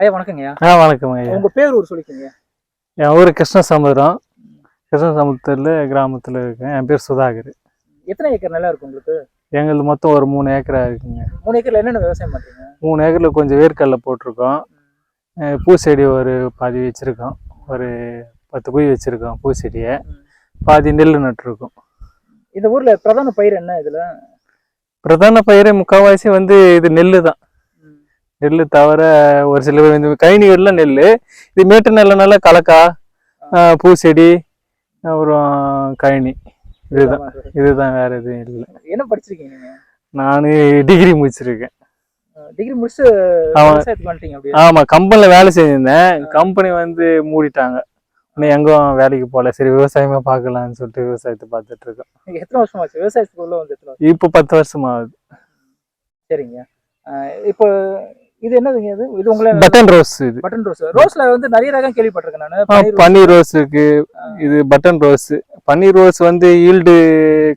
ஐயா வணக்கங்கய்யா. வணக்கம் ஐயா. உங்க பேர் ஊர் சொல்லிக்கோங்க. என் ஊர் கிருஷ்ணசமுத்திரம். கிருஷ்ணசமுத்திரத்தில் கிராமத்தில் இருக்கேன். என் பேர் சுதாகர். எத்தனை ஏக்கர் நிலம் இருக்கு உங்களுக்கு? எங்களுக்கு மொத்தம் ஒரு 3 ஏக்கரா இருக்குங்க. 3 ஏக்கர்ல என்னென்ன விவசாயம் பண்றீங்க? 3 ஏக்கரில் கொஞ்சம் வேர்க்கடலை போட்டிருக்கோம். பூச்செடி ஒரு பாதி வச்சுருக்கோம். ஒரு 10 குழி வச்சுருக்கோம் பூச்செடியை. பாதி நெல் நட்டுருக்கோம். இந்த ஊர்ல பிரதான பயிர் என்ன? இதுல பிரதான பயிர் முக்கால்வாசி இது நெல் தான். நெல் தவிர ஒரு சில இந்த கழனிகள்லாம் நெல். இது மேட்டு நெல்லுனால கலக்கா, பூச்செடி, அப்புறம் கழனி, இதுதான் வேற எதுவும் இல்லை. என்ன படிச்சிருக்கீங்க நீங்க? நான் டிகிரி முடிச்சிருக்கேன். டிகிரி முடிச்சு விவசாயத்துக்கு வந்துட்டீங்க அப்படியே? ஆமா, கம்பெனில வேலை செஞ்சிருந்தேன். கம்பெனி மூடிட்டாங்க. இன்னும் எங்கும் வேலைக்கு போகல. சரி விவசாயமா பார்க்கலாம்னு சொல்லிட்டு விவசாயத்தை பார்த்துட்டு இருக்கோம். எத்தனை வருஷம் ஆச்சு விவசாயத்துக்கு உள்ள வந்து? இப்போ 10 வருஷம் ஆகுது. சரிங்க. இப்போ இது என்னதுங்க? இது உங்களை பட்டன் ரோஸ். இது பட்டன் ரோஸ். ரோஸ்ல நிறைய ரகம் கேள்விப்பட்டிருக்கேன் நான். பன்னீர் ரோஸ் இருக்கு. இது பட்டன் ரோஸ். பன்னீர் ரோஸ் ஈல்டு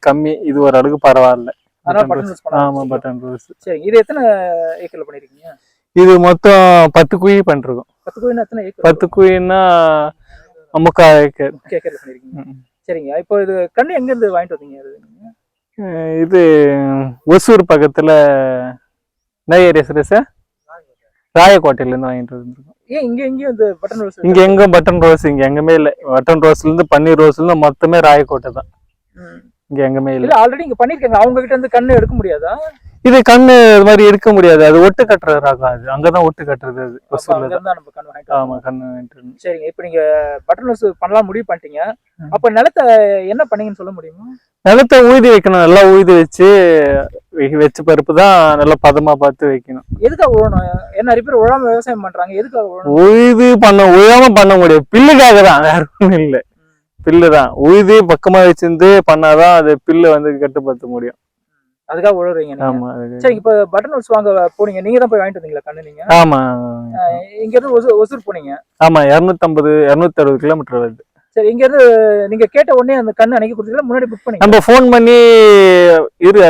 கம்மி. இது ஒரு அளவுக்கு பரவாயில்ல. ஆமா, பட்டன் ரோஸ். சரி, இது எத்தனை ஏக்கர்ல பண்ணிருக்கீங்க? இது மொத்தம் 10 குழி பண்ணிருக்கோம். 10 குழினா எத்தனை ஏக்கர்? 10 குழின்னா 3/4 ஏக்கர். ஏக்கர்ல பண்ணிருக்கீங்க. சரிங்க. இப்போ இது கண்ணு எங்க இருந்து வாங்கிட்டு வந்தீங்க? இது ஒசூர் பக்கத்துல நையரேசரச ராயக்கோட்டையில இருந்து வாங்கிட்டு வந்துருக்கோம். ஏன் இங்க எங்கேயும் இந்த பட்டன் ரோஸ்? இங்க எங்க பட்டன் ரோஸ் இங்க எங்கமே இல்லை. பட்டன் ரோஸ்ல இருந்து பன்னீர் ரோஸ்ல இருந்து மொத்தமே ராயக்கோட்டை தான். இங்க எங்கமே இல்லை. ஆல்ரெடி இங்க பண்ணிருக்காங்க. அவங்க கிட்ட இருந்து கண்ணு எடுக்க முடியாதா? இது கண்ணு இது மாதிரி எடுக்க முடியாது. அது ஒட்டு கட்டுற ரகம். அது அங்கதான் ஒட்டு கட்டுறது. அது ஆமா, கண்ணு. சரிங்க. இப்ப நீங்க பட்டன் ரோஸ் பண்ணலாம் முடிவு பண்ணிட்டீங்க. அப்ப நிலத்தை என்ன பண்ணீங்கன்னு சொல்ல முடியுமா? நிலத்தை உழுதி வைக்கணும். நல்லா உழுதி வச்ச பருப்பு தான் நல்லா பதமா பார்த்து வைக்கணும். எதுக்காக உழணும்? என்ன நிறைய பேர் உழாம விவசாயம் பண்றாங்க. எதுக்காக உழணும்? உழாம பண்ண முடியாது. பில்லுக்காக தான், வேற ஒண்ணும் இல்லை. பில்லு தான். உழுதி பக்கமா வச்சிருந்து பண்ணாதான் அது பில்லு கட்டுப்படுத்த முடியும். அதுக்காக உழுறீங்க. ஆமா. சரி, இப்ப பட்டன் ரோஸ் வாங்க போனீங்க. நீங்க தான் போய் வாங்கிட்டு வந்தீங்களா கண்ணு? நீங்க? ஆமா. இங்க இருந்து ஒசூர் போனீங்க? ஆமா, 250-260 கிலோமீட்டர் வருது. சரி, இங்க இருந்து நீங்க கேட்ட உடனே அந்த கண்ணு அன்னைக்கு கொடுத்தீங்களா முன்னாடி புக் பண்ணி? நம்ம ஃபோன் பண்ணி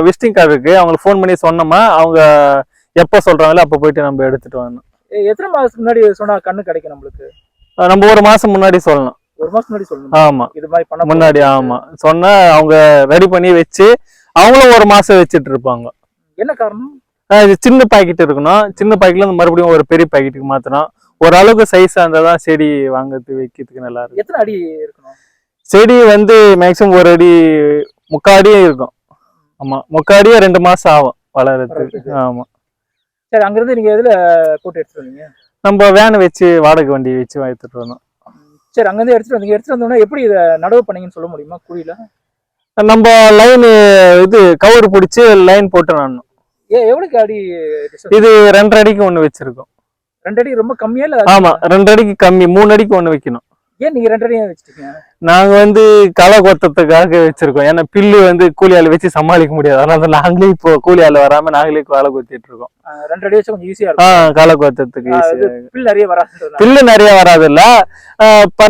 விசிட்டிங் கார்டு இருக்கு, அவங்களுக்கு ஃபோன் பண்ணி சொன்னோமா, அவங்க எப்போ சொல்றாங்களோ அப்போ போயிட்டு நம்ம எடுத்துட்டு வரணும். எத்தனை மாசத்துக்கு முன்னாடி சொன்னா கண்ணு கிடைக்கும் நம்மளுக்கு? நம்ம 1 மாசம் முன்னாடி சொல்லணும். 1 மாசம் முன்னாடி சொல்லணும். ஆமா, இது மாதிரி பண்ண முன்னாடி. ஆமா, சொன்னா அவங்க ரெடி பண்ணி வச்சு அவங்களும் 1 மாசம் வச்சுட்டு இருப்பாங்க. என்ன காரணம்? இது சின்ன பாக்கெட் இருக்கணும். சின்ன பாக்கெட்ல இருந்து மறுபடியும் ஒரு பெரிய பாக்கெட்டுக்கு மாத்தணும். ஓரளவுக்கு சைஸா இருந்தாதான் செடி வாங்கறதுக்கு வைக்கிறதுக்கு நல்லா இருக்கும். எத்தனை அடி இருக்கணும் செடி? மேக்சிமம் 1 அடி 3/4 அடியே இருக்கும். ஆமா, 3/4 அடியே 2 மாசம் ஆகும் வளர்றதுக்கு. ஆமா. சரி, அங்க இருந்து நீங்க எதுல போட்டு எடுத்துட்டு வந்தீங்க? நம்ம வேன் வச்சு, வாடகை வண்டி வச்சு எடுத்துட்டு வந்தோம். சரி, அங்க இருந்து எடுத்துட்டு வந்தீங்க. எடுத்துட்டு வந்தோம்னா எப்படி இதை நடவு பண்ணீங்கன்னு சொல்ல முடியுமா? குழியில நம்ம லைன் கவர் பிடிச்சி லைன் போட்டு நடணும். எவ்வளவுக்கு அடி? இது 2.5 அடிக்கு ஒண்ணு வச்சிருக்கோம். 2 அடி ரொம்ப கம்மியா இல்ல? ஆமா, 2 அடிக்கு கம்மி. 3 அடிக்கு ஒண்ணு வைக்கணும். ஏன் நீங்க 2 அடியா வச்சிருக்கீங்க? நாங்க களை கொத்தத்துக்காக வச்சிருக்கோம். ஏன்னா பில்லு கூலி ஆள் வச்சு சமாளிக்க முடியாது. அதனால நாங்களே இப்போ கூலி ஆள் வராம நாங்களே களை கொத்திட்டு இருக்கோம். 2 அடி வச்சா கொஞ்சம் ஈஸியா இருக்கும். களை கொத்தத்துக்கு பில்லு நிறைய வராது. பில்லு நிறைய வராது இல்ல.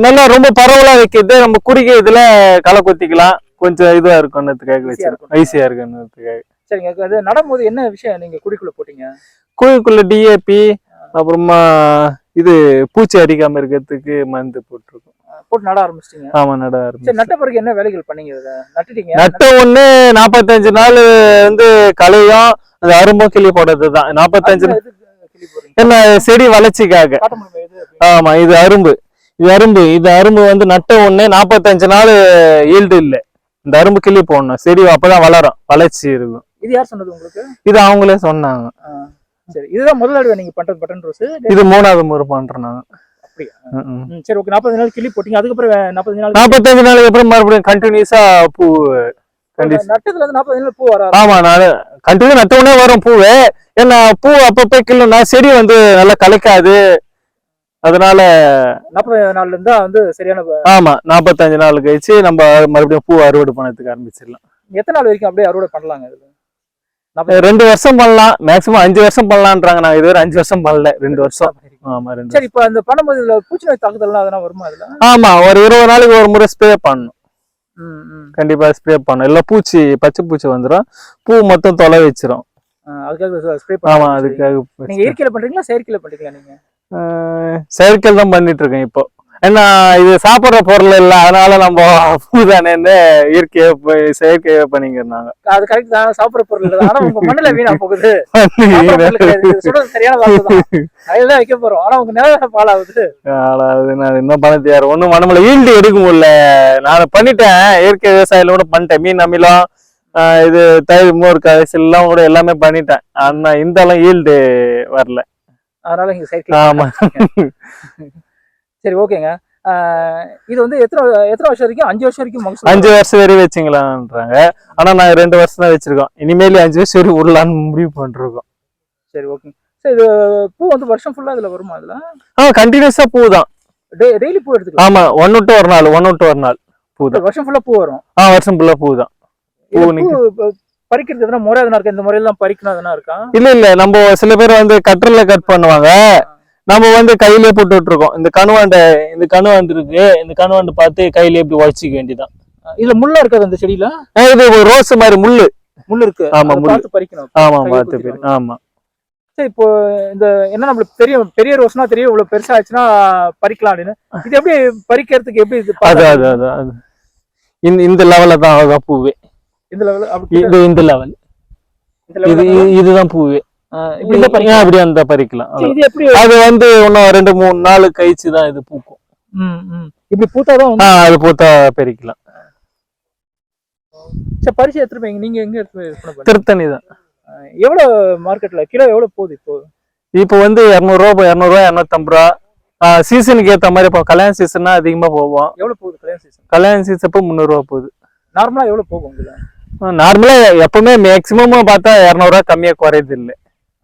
நல்லா ரொம்ப பரவலா வைக்கிறது. நம்ம குறுகிய இதுல களை கொத்திக்கலாம். கொஞ்சம் இதுவா இருக்கும்ன்றதுக்காக வச்சிருக்கோம். ஈஸியா இருக்குன்றதுக்காக. சரிங்க. அது நடும்போது என்ன விஷயம் நீங்க குழிக்குள்ள போட்டீங்க? குழிக்குள்ள டிஏபி, அப்புறமா இது பூச்சி அடிக்காம இருக்கிறதுக்கு மருந்து போட்டிருக்கோம். போட்டு நட ஆரம்பிச்சிட்டீங்க? ஆமா, நட ஆரம்பிச்சு. நட்ட பிறகு என்ன வேலைகள் பண்ணீங்க? நட்டுட்டீங்க. நட்ட ஒண்ணு 45 நாள் களையும் அந்த அரும்பும் கிளி போடுறதுதான். 45 என்ன செடி வளர்ச்சிக்காக. ஆமா, இது அரும்பு. இது அரும்பு நட்ட ஒண்ணு 45 நாள் ஈல்டு இல்ல. இந்த அரும்பு கிளி போடணும். செடி அப்பதான் வளரும், வளர்ச்சி இருக்கும். இது யார் சொன்னது உங்களுக்கு? இது அவங்களே சொன்னாங்க. சரி, இதுதான் முதல் தடவை நீங்க பண்றது பட்டன் ரோஸ்? இது 3வது முறை பண்றோம் நாங்க. அப்படியா? சரி, ஓகே. 40 நாள் கிளி போட்டீங்க. அதுக்கப்புறம் 45 நாளுக்கு அப்புறம் மறுபடியும் கண்டினியூஸா பூ. நட்டதுல இருந்து 40 நாள் பூ வராது? ஆமா, நான் கண்டினியூ நட்ட உடனே வரும் பூவு. ஏன்னா பூ அப்பப்போ கிள்ளுனா செடி நல்லா கலைக்காது. அதனால 40 நாள்ல இருந்தா சரியான. ஆமா, 45 நாள் கழிச்சு நம்ம மறுபடியும் பூ அறுவடை பண்ணதுக்கு ஆரம்பிச்சிடலாம். எத்தனை நாள் வரைக்கும் அப்படியே அறுவடை பண்ணலாங்க? 2 வருஷம் பண்ணலாம். மேக்சிமம் 5 வருஷம் பண்ணலான்றாங்க. நான் இதுவரை 5 வருஷம் பண்ணல, 2 வருஷம். ஆமா, 2. சரி, இப்ப அந்த பண்ணும்போது இதுல பூச்சி நோய் தாக்குதல்லாம் அதெல்லாம் வருமா? அதுல ஆமா, ஒரு 20 நாளைக்கு ஒரு முறை ஸ்ப்ரே பண்ணணும். கண்டிப்பா ஸ்ப்ரே பண்ணணும். இல்ல பச்சை பூச்சி வந்துடும். பூ மொத்தம் தொலை வச்சிரும். அதுக்காக ஸ்ப்ரே ஆமா, அதுக்காக. நீங்க இயற்கையில பண்றீங்களா செயற்கையில பண்றீங்களா? நீங்க செயற்கை தான் பண்ணிட்டு இருக்கேன் இப்போ. ஏன்னா இது சாப்பிடுற பொருள் இல்ல, அதனால நம்ம பூதானேன்னு இயற்கையை செயற்கையை பண்ணிக்கிறாங்க. அது கரெக்ட் தான், சாப்பிடுற பொருள் இல்லை. ஆனா உங்க மண்ணுல வீணா போகுது. சாப்பிடுற பொருள் கிடையாது. இது சொல்றது சரியான வார்த்தை தான். அதுதான் வைக்க போறோம். ஆனா உங்க நிலவர பாலாகுது. நான் இன்னும் பண்ண தேவை ஒன்னும் மனமுல ஈல்டு எடுக்க முடியல. நான் பண்ணிட்டேன், இயற்கை விவசாயில கூட பண்ணிட்டேன். மீன் அமிலம், இது தயிர் மோர் கரைசல் எல்லாம் கூட எல்லாமே பண்ணிட்டேன். ஆனா இந்த எல்லாம் ஈல்டு வரல. அதனால இங்க செயற்கை. ஆமா. சரி, ஓகேங்க. இது வந்து எத்தனை வருஷம் வரைக்கும்? 5 வருஷம் வரைக்கும் மகசூல்? 5 வருஷம் வரையும் வச்சுங்களான்றாங்க. ஆனா நாங்க 2 வருஷம் தான் வச்சிருக்கோம். இனிமேல் 5 வருஷம் வரையும் விடலான்னு முடிவு பண்ணிருக்கோம். சரி, ஓகே. சரி, இது பூ வந்து வருஷம் ஃபுல்லா இதுல வருமா? இதுல கண்டினியூஸா பூ தான். டெய்லி பூ எடுத்துக்கலாம்? ஆமா, ஒன்னு விட்டு ஒரு நாள் பூ தான். வருஷம் ஃபுல்லா பூ வரும்? வருஷம் ஃபுல்லா பூ தான். பறிக்கிறது எதனா முறை எதனா இருக்கா? இந்த முறையெல்லாம் பறிக்கணும் எதனா இருக்கா? இல்ல நம்ம சில பேர் வந்து கட்டர்ல கட் பண்ணுவாங்க. நம்ம வந்து கையிலே போட்டு விட்டுருக்கோம். இந்த கணுவாண்டு இருக்கு, இந்த கணுவாண்டு பார்த்து கையிலே இப்படி உழைச்சிக்க வேண்டியதான். இதுல முள்ள இருக்காது அந்த செடியில? இது ரோஸ் மாதிரி முள்ளு இருக்கு. ஆமா, முள்ளு பறிக்கணும். ஆமா, பார்த்து. ஆமா. சரி, இப்போ இந்த என்ன நம்மளுக்கு தெரியும், பெரிய ரோஸ்னா தெரியும், இவ்வளவு பெருசா ஆச்சுன்னா பறிக்கலாம் அப்படின்னு. இது எப்படி பறிக்கிறதுக்கு எப்படி? இந்த லெவல்ல தான் அழகா பூவே. இந்த லெவல் இந்த லெவல் இதுதான் பூவே. அப்படி அந்த பறிக்கலாம். அது வந்து இன்னும் 2-3 நாள் கழிச்சுதான் இது பூக்கும். இப்படி பூத்தாதான் அது பூத்தா பறிக்கலாம். சரி, பறிச்சு எடுத்துருப்பீங்க. நீங்க எங்க எடுத்து? திருத்தணி தான். எவ்வளவு மார்க்கெட்ல கிலோ எவ்வளவு போகுது இப்போ வந்து 200 ரூபா, 250 ரூபா. சீசனுக்கு ஏத்த மாதிரி. இப்போ கல்யாண சீசன்னா அதிகமா போவோம். எவ்வளவு போகுது கல்யாண சீசன்? இப்போ 300 ரூபா போகுது. நார்மலா எவ்வளவு போகும்? நார்மலா எப்பவுமே மேக்சிமம் பார்த்தா 200 ரூபா கம்மியா குறையுது இல்ல.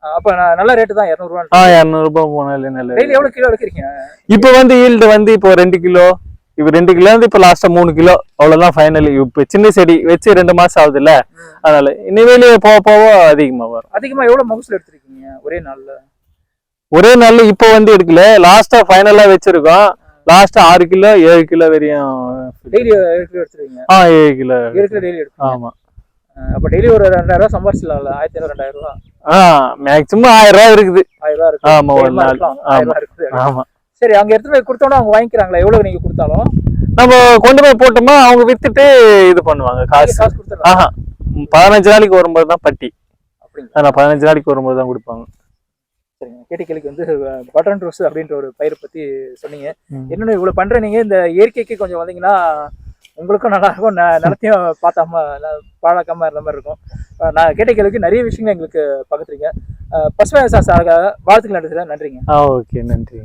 அப்ப நல்ல ரேட் தான் 200 ரூபாய். 200 ரூபாய் போனாலே நல்ல. டெய்லி எவ்வளவு கிலோ எடுக்கிறீங்க? இப்போ வந்து ஈல்டு வந்து இப்போ 2 கிலோ. இப்போ 2 கிலோ வந்து இப்போ லாஸ்டா 3 கிலோ அவ்வளவுதான் ஃபைனல். இப்போ சின்ன செடி வச்சு 2 மாசம் ஆகுது இல்ல, அதனால இனிமேலே போக அதிகமா வரும். அதிகமா எவ்வளவு மகசூல் எடுத்திருக்கீங்க ஒரே நாள்ல? இப்போ வந்து எடுக்கல, லாஸ்டா ஃபைனலா வச்சிருக்கோம். லாஸ்டா 6 கிலோ 7 கிலோ வரையும் டெய்லி எடுத்துருவீங்க? 7 கிலோ டெய்லி எடுத்து. ஆமா. அப்ப டெய்லி ஒரு 2000 ரூபாய் சம்பாதிச்சலாம்ல? 1500 2000 ரூபாய். மேக்ஸிமம் 1000 ரூபாய் இருக்குது. 1000 ரூபாய் இருக்கு. ஆமா, ஒரு நாள். 1000 ரூபாய் இருக்குது. ஆமா. சரி, அங்க எடுத்து போய் கொடுத்தோம்னா அவங்க வாங்கிக்கிறாங்களா? எவ்வளவு நீங்க கொடுத்தாலும்? நம்ம கொண்டு போய் போட்டோமா அவங்க வித்துட்டு இது பண்ணுவாங்க. காசு கொடுத்துறாங்க. 15 நாளைக்கு வரும்போது தான் பட்டி. அப்படிங்களா? 15 நாளைக்கு வரும்போது தான் கொடுப்பாங்க. சரிங்க. கேட்ட கேள்விக்கு வந்து பட்டன் ரோஸ் அப்படின்ற ஒரு பயிரை பத்தி சொன்னீங்க. என்னன்னு இவ்வளவு பண்ற நீங்க இந்த இயற்கைக்கு கொஞ்சம் வந்தீங்கன்னா உங்களுக்கும் நல்லா இருக்கும், நிலத்தையும் பார்த்தாம பாழாக்காம இருந்த மாதிரி இருக்கும். நான் கேட்ட கேள்விக்கு நிறைய விஷயங்கள் எங்களுக்கு பக்கத்துறீங்க. பசுமை சார் வாழ்த்துக்கள். நன்றிங்க. ஓகே, நன்றி.